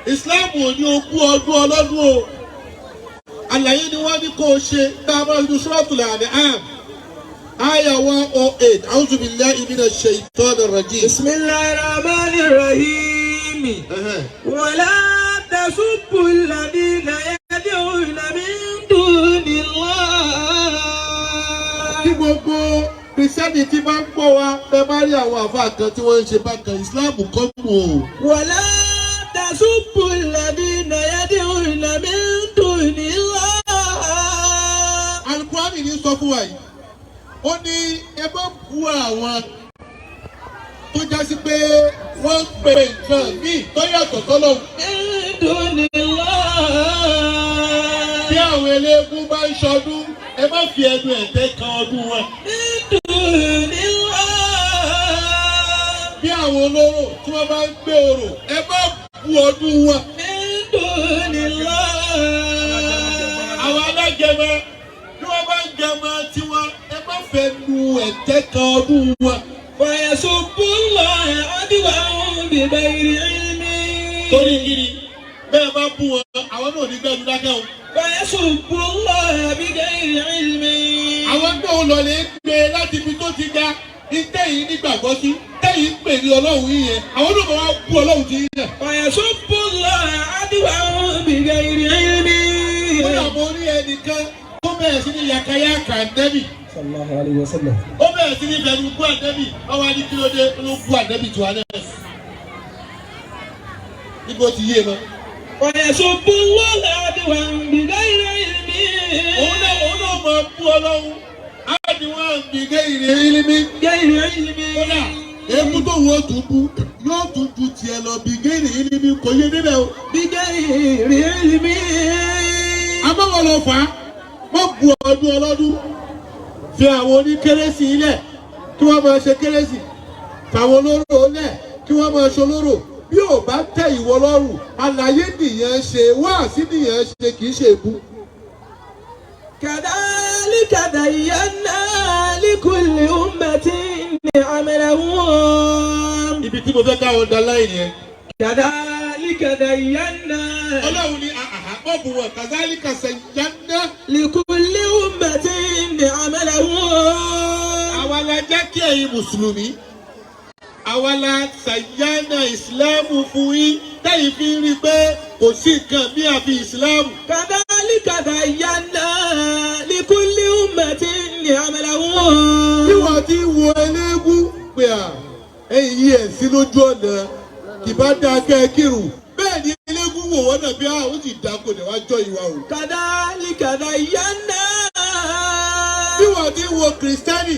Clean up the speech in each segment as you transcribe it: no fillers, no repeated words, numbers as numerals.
Islam ò ní ogún ọdún ọlọ́dún o. Àlàyé ni wọ́n ní kó o ṣe tá a bá ní Suratul An'am. Aya 108. A'udhu billahi minash shaitanir rajim. Bismillahir Rahmanir Rahim. Wala tasubbu alladhina yad'una min dunillah. Kí gbogbo Kìrìsìtẹ́nì tí máa ń gbọ́ wa ẹ bá rí àwọn àfáà kan tí wọ́n ń ṣe bákan Islam kọ́ mú o. Wala tasubbu alladhina yad'una min dunillah. Al-Qur'ani ní sọ fún wa yìí. Ó ní ẹ bá bu àwọn tó jásí pé wọ́n ń pè nǹkan míì tó yàtọ̀ tọ́lọ́hun. Min dunillah. Bí àwọn eléégún bá ń ṣọdún, ẹ má fi ẹnu ẹ̀tẹ́ kan ọdún wọn. Min dunillah. Bí àwọn olóró tí wọ́n bá ń gbé orò, ẹ má bu ọdún wọn. Min dunillah. Àwọn alágẹmọ bí wọ́n bá ń gẹmọ tiwọn, ẹ má fẹ́ nu ẹ̀tẹ́ kan ọdún wọn. Fayasubbullaha adwan bighayri ilmin. Torí kiri bẹ́ẹ̀ bá bú wọn, àwọn náà ní gbẹ́nu dákẹ́ o. Fayasubbullaha bighayri ilmin. Àwọn náà lọ lè gbé láti ibi tó ti ga ìtẹ̀yìn nígbàgbọ́ sí tẹ̀yìn pè ní ọlọ́run yìí yẹn. Àwọn náà máa bú ọlọ́run ti yẹn. Fayasubbullaha adwan bighayri ilmin. Ó yà mọ́ ní ẹnìkan tó bẹ̀rẹ̀ sí ní yakayaka Ànábì. Sallallahu alayhi wa sallam. Ó bẹ̀rẹ̀ sí ní bẹ̀rù bú Ànábì. Ọwọ́ adé kí ló dé ló bú Ànábì tó alẹ́. Níbo ti yé mọ́. Fayasubbullaha adwan bighayri ilmin. Òun náà máa bú ọlọ́run. Adwan bighayri ilmin. Bighayri ilmin. Kódà èébú tó wọ́n tún bú yóò tún ju tiẹ̀ lọ bighayri ilmin kò yé níbẹ̀ o. Bighayri ilmin. Abáwọ̀ lọ fà á. Wọ́n bu ọdún ọlọ́dún. Fi àwọn oníkérésì ilẹ̀ kí wọ́n máa ṣe kérésì. Fàwọn olóró lẹ̀ kí wọ́n máa ṣe olóró. Bí ò bá tẹ́ ìwọ lọ́rùn, àlàyé nìyẹn ṣe, wáàsí nìyẹn ṣe kì í ṣe èbú. Kadhalika zayyana likulli ummatin amalahum. Ibi tí mo fẹ́ ká wọn dá láì yẹn. Kadhalika zayyana Ọlọ́run ní wọ́n bu wọn. Kadhalika zayyana. likulli ummatin amalahum. Àwa la jẹ́ kí ẹ̀yin Mùsùlùmí. Àwa la ṣàyànà ìsìláàmù fún yín tẹ́yìn fi ń rí i pé kò sí nǹkan bí àfi ìsìláàmù. Kadhalika zayyana likulli ummatin amalahum. Bí wọ́n ti wo eléégún pé ẹ̀yìn yìí ẹ̀ sí lójú ọ̀nà kì bá dáa kẹ́ ẹ kírun. Bẹ́ẹ̀ ni eléégún wò wọ́n náà bí ó sì dáa kò ní wá jọ ìwà o. Kadhalika zayyana. Bí wọ́n ti wo Kìrìsìtẹ́nì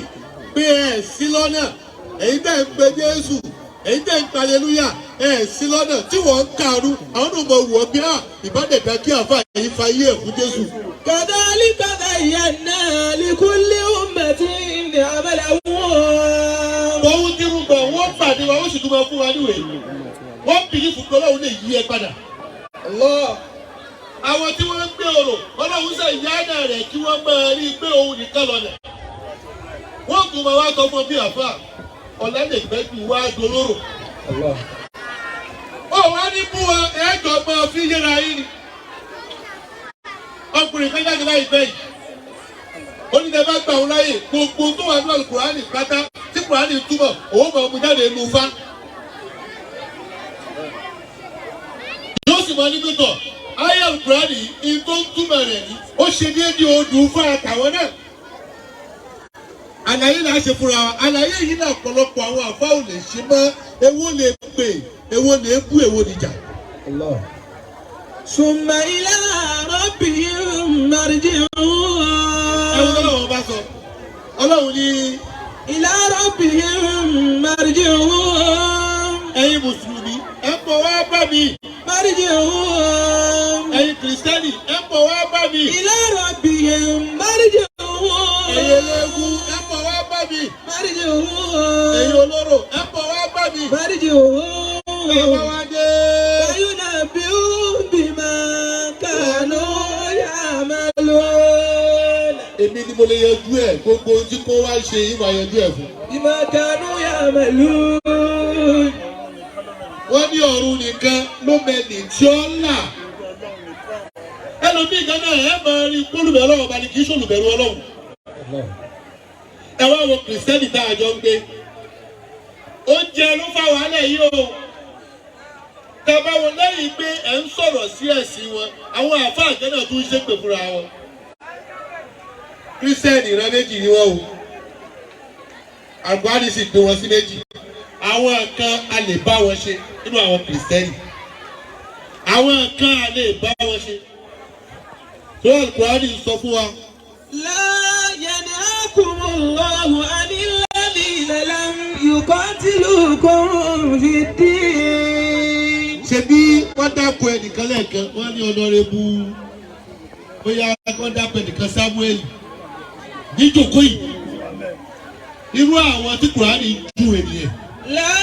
pé ẹ̀ sí lọ́nà. Èyí tẹ́ ń pe Jésù, èyí tẹ́ ń pe aleluya, sí lọ́nà tí wọ́n ń kàrú, àwọn náà mọ̀ wọ́n bí ìbádẹ́ta kí àfa yìí fa iye ẹ̀kú Jésù. Kadhalika zayyana likulli ummatin amalahum. Òun ti rú bọ̀, wọ́n pàdé wa, wọ́n sì tún máa fún wa níwèé. Wọ́n bìrì fún Ọlọ́run lè yí ẹ padà. Àwọn tí wọ́n ń gbé orò, Ọlọ́run sọ ìyáàdà rẹ̀ kí wọ́n máa rí i pé òun nìkan lọ́nà. Wọ́n tún máa wá sọ fún bí àfa. Ọ̀làdẹ̀gbẹ́bí wá dolóró. Ó wá ní bú wọn ẹ̀ẹ́dọ̀ máa fi yẹra yín ni. Ọkùnrin kan jáde láìpẹ́ yìí. Ó ní ẹ bá gbà wọn láyè gbogbo tó wà ní Al-Qur'ani pátá tí Qur'ani túbọ̀ òun máa mú jáde nù fa. Yóò sì máa ní gbẹ́tọ̀. Ayé Al-Qur'ani ní tó ń túmọ̀ rẹ̀ ní. Ó ṣe déédéé odù fún àtàwọn náà. Àlàyé là á ṣe fúnra wa. Àlàyé yìí náà ọ̀pọ̀lọpọ̀ àwọn àfa ò lè ṣe mọ́. Èwo lè pè, èwo lè bú, èwo nìjà. Summa ila rabbihim marji'uhum. Ẹ̀wọ̀n lọ́wọ́ bá sọ. Ọlọ́run ní ila rabbihim marji'uhum. Ẹ̀yin Mùsùlùmí, ẹ bọ̀ wá bá mi. Marji'uhum. Ẹ̀yin Kìrìsìtẹ́nì, ẹ bọ̀ wá bá mi. Ila rabbihim marji'uhum. Ẹ̀yin eléégún, ẹ bọ̀ wá bá mi. Marji'uhum. Ẹ̀yin olóró, ẹ bọ̀ wá bá mi. Marji'uhum. Ẹ bá wá dé. Fayunabbi'uhum bima kanu ya'malun. Èmi ni mo lè yanjú ẹ̀, gbogbo ohun tí kò wá ṣe yìí máa yanjú ẹ̀ fún. Bima kanu ya'malun. wọ́n ní ọ̀run nìkan ló mẹ́ni tí ó là. Ẹlòmíì gan náà ẹ máa rí olùbẹ̀rù Ọlọ́run bá ní kì í ṣolùbẹ̀rù Ọlọ́run. Ẹ wá wo kìrìsìtẹ́nì tá a jọ ń gbé. Oúnjẹ ló fà wàhálà yìí o. Tẹ̀bá wọn lẹ́yìn pé ẹ̀ ń sọ̀rọ̀ sí ẹ̀sìn wọn, àwọn àfáà kan náà tún ṣépè fúnra wọn. Kírísítẹ́nì ìran méjì ni wọ́n o. Àgbáàdì sì pín wọn sí méjì. Àwọn kan a lè bá wọn ṣe nínú àwọn kìrìsìtẹ́nì. Àwọn kan a lè bá wọn ṣe. Tó Al-Qur'ani sọ fún wa. لا ينهاكم الله عن الذين لم يقاتلوكم في الدين. Ṣebí wọ́n dákọ̀ ẹnìkan lẹ́ẹ̀kan, wọ́n ní ọ̀nàrẹ́bù bóyá wọ́n dákọ̀ ẹnìkan Samuel níjòkó yìí. Irú àwọn tí Kùránì ju ènìyàn. لا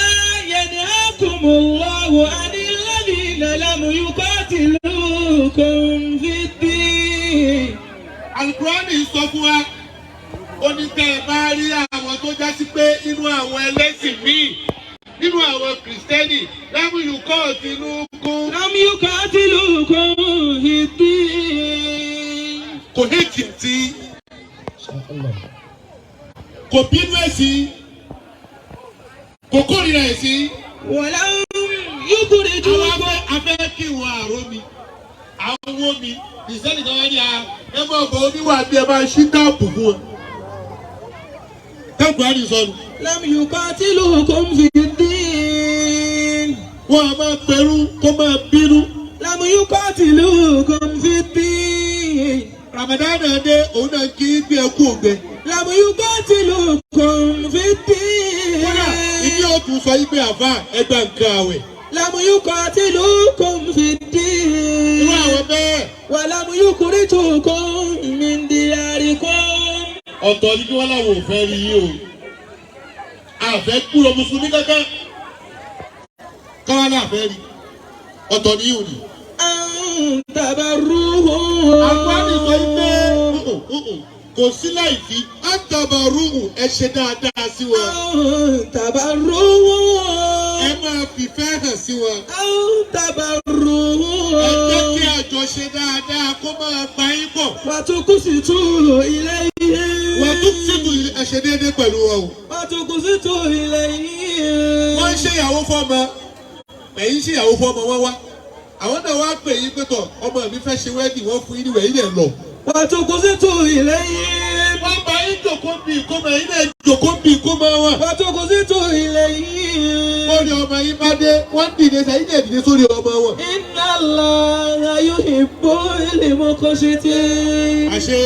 ينهاكم الله عن الذين لم يقاتلوكم في الدين. Al-Qur'ani sọ fún wa, ó ní tẹ́ ẹ bá rí àwọn tó já sí pé nínú àwọn ẹlẹ́sìn míì, nínú àwọn kìrìsìtẹ́nì, lámúyùkọ́ ìtinú kún. لم يقاتلوكم في الدين. Kò héjì tí, kò bínú ẹ̀sìn, kò kórìíra ẹ̀sìn. ولم يخرجوكم. Afẹ́ kí wọ́n àró mi, àwọn owó mi, ìsẹ́nì kan wá ní ẹ mọ̀ ọ̀bọ̀ oníwà bí ẹ bá ṣí táàpù fún wọn. Al-Qur'ani sọnù. لم يقاتلوكم في الدين. Wọ́n a máa pẹ̀rú kó máa bínú. لم يقاتلوكم في الدين. Ramadan dé òun náà kí gbé ẹkú ògbẹ. لم يقاتلوكم في الدين. Kódà ìdí òtún sọ yí pé àfà ẹgbẹ́ nǹkan àwẹ̀. لم يقاتلوكم في Irú الدين. àwọn bẹ́ẹ̀. ولم يخرجوكم من دياركم. Ọ̀tọ̀ ni kí wọ́n láwọn ò fẹ́ rí yí o. Àfẹ́ kúrò Mùsùlùmí kankan. Káwá náà fẹ́ rí. Ọ̀tọ̀ ni yìí ò ní. أن تبروهم. Al-Qur'ani sọ yí pé kò sí láì fi àtàbàrúhù ẹ ṣe dáadáa sí wọn. أن تبروهم. Ẹ máa fìfẹ́ hàn sí wọn. أن تبروهم. Ẹ jẹ́ kí àjọṣe dáadáa kó máa pa yín pọ̀. وتقسطوا إليهم. Wọ́n tún ṣètò ẹ̀ṣẹ̀ déédéé pẹ̀lú wọn o. وتقسطوا إليهم. Wọ́n ń ṣèyàwó fọ́mọ, ẹ̀yin ṣèyàwó fọ́mọ wọ́n wá. Àwọn náà wá pè yín pé tọ̀ ọmọ mi fẹ́ ṣe wẹ́ẹ̀dì wọ́n fún yín níwẹ̀ yín lẹ̀ lọ. وتقسطوا إليهم. Wọ́n bá yín jòkó bí ìkómọ yín náà jòkó bí ìkómọ wọn. وتقسطوا إليهم. Wọ́n ní ọmọ yín bá dé, wọ́n dìde sẹ́yìn náà dìde sórí ọmọ wọn. إن الله يحب المقسطين. Àṣé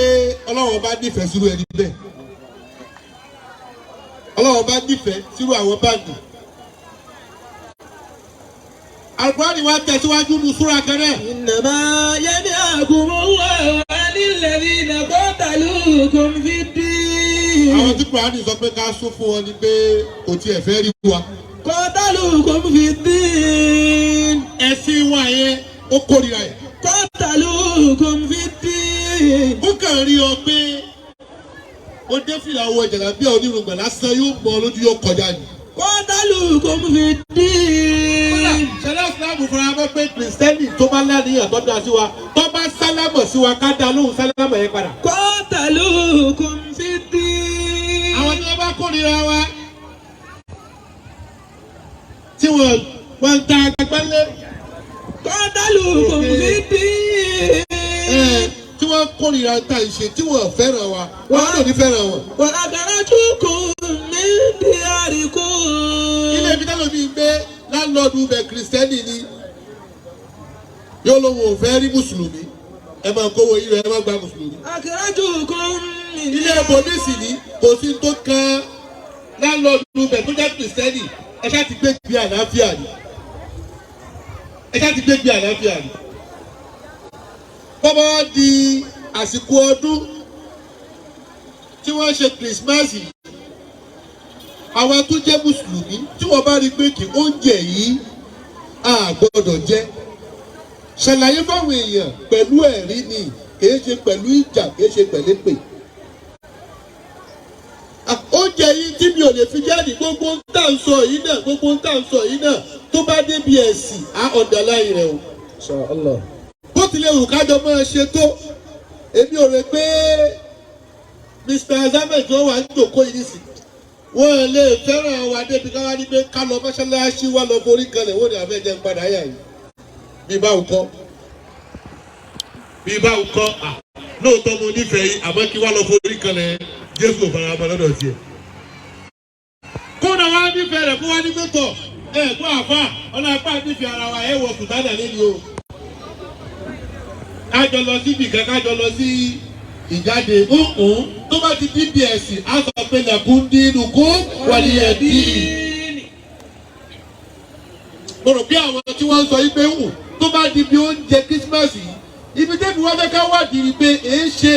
Ọlọ́run bá nífẹ̀ẹ́ sírú ẹni bẹ́ẹ̀. Ọlọ́run bá nífẹ̀ẹ́ sírú àwọn báńkì. Al-Qur'ani wá tẹ̀síwájú ní súra kan náà. إنما ينهاكم الله عن الذين قاتلوكم في الدين. Àwọn tí Kùránì sọ pé ká sún fún wọn ni pé kò tiẹ̀ fẹ́ rí wa. قاتلوكم في الدين. Ẹ̀sìn wa yẹn ó kórìíra ẹ̀. قاتلوكم في الدين. Ó kàn rí ọ pé ó dé fìlà owó ìjàlá bí onírùngbà lásán yóò mọ lójú yóò kọjá ni. قاتلوكم في الدين. Ṣẹlẹ̀ Ìsìlámù fúnra mọ́ pé Kìrìsìtẹ́nì tó bá láníyàn tó dá sí wa tó bá sálámọ̀ sí wa ká dá lóhùn sálámọ̀ yẹn padà. قاتلوكم في الدين. Àwọn tí wọ́n bá kórìíra wa tí wọ́n ń ta agbálẹ̀. قاتلوكم في الدين. Tí wọ́n kórìíra ta ìṣe tí wọ́n fẹ́ràn wa wọ́n lò ní fẹ́ràn wọn. وأخرجوكم من دياركم. Ilé ibi táwọn mi ń gbé láńlọ́ọ̀dù bẹ̀ Kìrìsìtẹ́nì ni yóò lóun ò fẹ́ rí Mùsùlùmí ẹ máa kówó yín lọ ẹ máa gba Mùsùlùmí. أخرجوكم من Ilé ìbòmísì ni kò sí tó kan láńlọ́ọ̀dù bẹ̀ tó jẹ́ Kìrìsìtẹ́nì ẹ ṣáà ti gbé gbé àlàáfíà ni. Ẹ ṣáà ti gbé gbé àlàáfíà ni. Bọ́bá wá di àsìkò ọdún tí wọ́n ṣe kìrìsìmáàsì àwọn tó jẹ́ Mùsùlùmí tí wọ́n bá rí pé kí oúnjẹ yìí a gbọ́dọ̀ jẹ ṣàlàyé fáwọn èèyàn pẹ̀lú ẹ̀rí ni kìí ṣe pẹ̀lú ìjà kìí ṣe pẹ̀lú èpè. Oúnjẹ yìí tí mi ò lè fi jáde gbogbo ń tà ń sọ yìí náà gbogbo ń tà ń sọ yìí náà tó bá débi ẹ̀sìn á ọ̀dàláyìn rẹ̀ o. Inshallah. bó tilẹ̀ wù kájọ máa ṣe tó èmi ò rè pé Mr. Azamet wọ́n wà ní ìdòkó yìí nísì wọ́n lè fẹ́ràn wa débi ká wá ní pé ká lọ mọ́ṣáláṣí wá lọ forí kanlẹ̀ wọ́n ní àfẹ́jẹ́ ń padà yà yìí bí báwo kọ́ lóòótọ́ mo nífẹ̀ẹ́ yìí àmọ́ kí wá lọ forí kanlẹ̀ Jésù ò fara mọ́ lọ́dọ̀ tiẹ̀. kódà wá nífẹ̀ẹ́ rẹ̀ fún wa ní pẹ́tọ̀ gbọ́ àfà ọ̀nà apá nífẹ̀ẹ́ ara wa wọ sùtánà lẹ́ni o. kájọ lọ sí ibìkan kájọ lọ sí ìjáde tó bá ti dbs á sọ pé lẹ́kùn dínú kó wàlíyẹ̀ dín. mo rò bí àwọn tí wọ́n ń sọ yí pé tó bá di bí oúnjẹ kírísímàsì ibi tẹ́bi wọ́n fẹ́ ká wádìí ni pé èé ṣe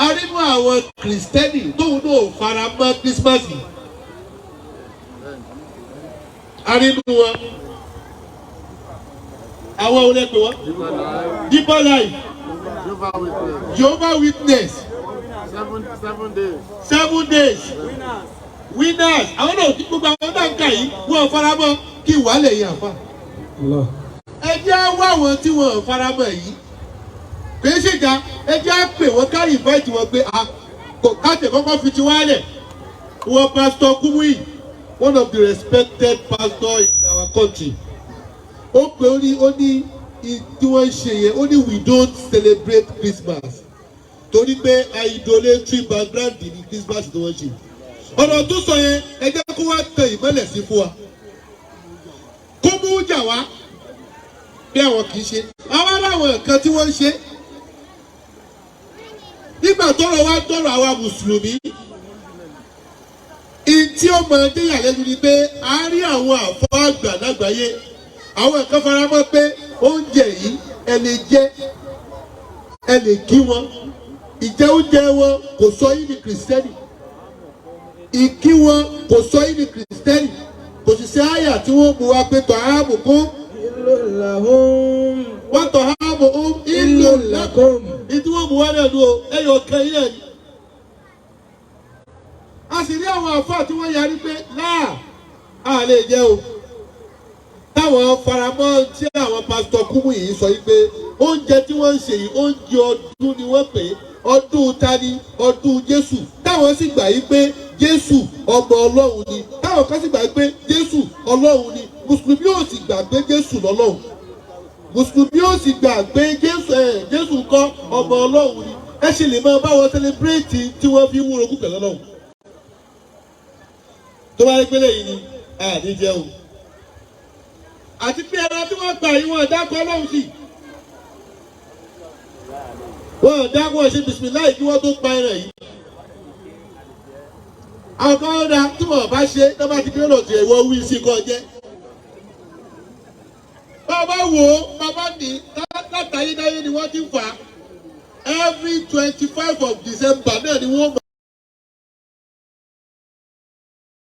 arínú àwọn kìrìsìtẹ́nì tóun náà fara mọ́ kírísímàsì. arínú wọn àwọn olè pé wọ́n Deeper Life Jehovah Witness 7 days winners àwọn náà tí gbogbo àwọn náà ń kà yìí wọ́n fara mọ́ kí wàhálẹ̀ yẹn àfa. ẹ jẹ́ wá àwọn tí wọ́n fara mọ́ yìí kì í ṣèjà ẹ jẹ́ á pè wọ́n ká invite wọn pé káàtẹ̀ kọ́kọ́ fi ti wálẹ̀ wọ́n Pastor Kumuyi one of the respected pastors in our country ó pè ó ní tí wọ́n ń ṣe yẹn ó ní we don't celebrate Christmas torí pé idolatry background ní Christmas tí wọ́n ṣe ọ̀rọ̀ tó sọ yẹn ẹ jẹ́ kó wá tẹ ìmọ́lẹ̀ sí fún wa kó mú jà wá bí àwọn kì í ṣe àwọn aláwọ̀ nǹkan tí wọ́n ń ṣe nígbà tọ́rọ̀ wá dọ́rọ̀ àwa mùsùlùmí ìtí ó mọ déyàlẹ́nu ni pé a rí àwọn àfọ́ àgbà lágbàáyé àwọn nǹkan faramọ́ pé oúnjẹ yìí ẹ lè jẹ ẹ lè kí wọn ìjẹ oúnjẹ wọn kò sọ yín ní kìrìsìtẹ́nì ìkí wọn kò sọ yín ní kìrìsìtẹ́nì kò sì ṣe àyà tí wọ́n mú wa pé tọ́ ààbò kún wọ́n tọ́ ààbò kún ìlú làkùn ìdí wọ́n mú wa náà lò ẹyọ kan yìí náà ni. a sì rí àwọn àfáà tí wọ́n yarí pé láà á lè jẹ́ o táwọn faramọ́ tí àwọn Pastor Kumuyi yìí sọ yìí pé oúnjẹ tí wọ́n ń ṣe yìí oúnjẹ ọdún ni wọ́n pè é ọdún tani ọdún Jésù táwọn sì gbà yìí pé Jésù ọmọ Ọlọ́run ni táwọn kan sì gbà yìí pé Jésù Ọlọ́run ni mùsùlùmí ò sì gbà pé Jésù lọ́lọ́run mùsùlùmí ò sì gbà pé Jésù kọ́ ọmọ Ọlọ́run ni ẹ ṣe lè máa bá wọn sẹlẹbírẹ́tì tí wọ́n fi ń wúrogún pẹ̀lú Ọlọ́run tó bá rí pé lẹ́yìn ni àdíjẹ́ o àti pé ẹran tí wọ́n gbà yìí wọ́n dákọ̀ Ọlọ́run sí wọ́n dákọ̀ ṣe bìsìmíláì kí wọ́n tó pa ẹran yìí àwọn kan ọ̀dà tí wọ́n bá ṣe tó bá ti gbé lọ́tì ẹ̀wọ̀ wí sí kọ́ jẹ́ bàbá wo bàbá ní látàyédáyé ni wọ́n ti fà every 25 of December náà ni wọ́n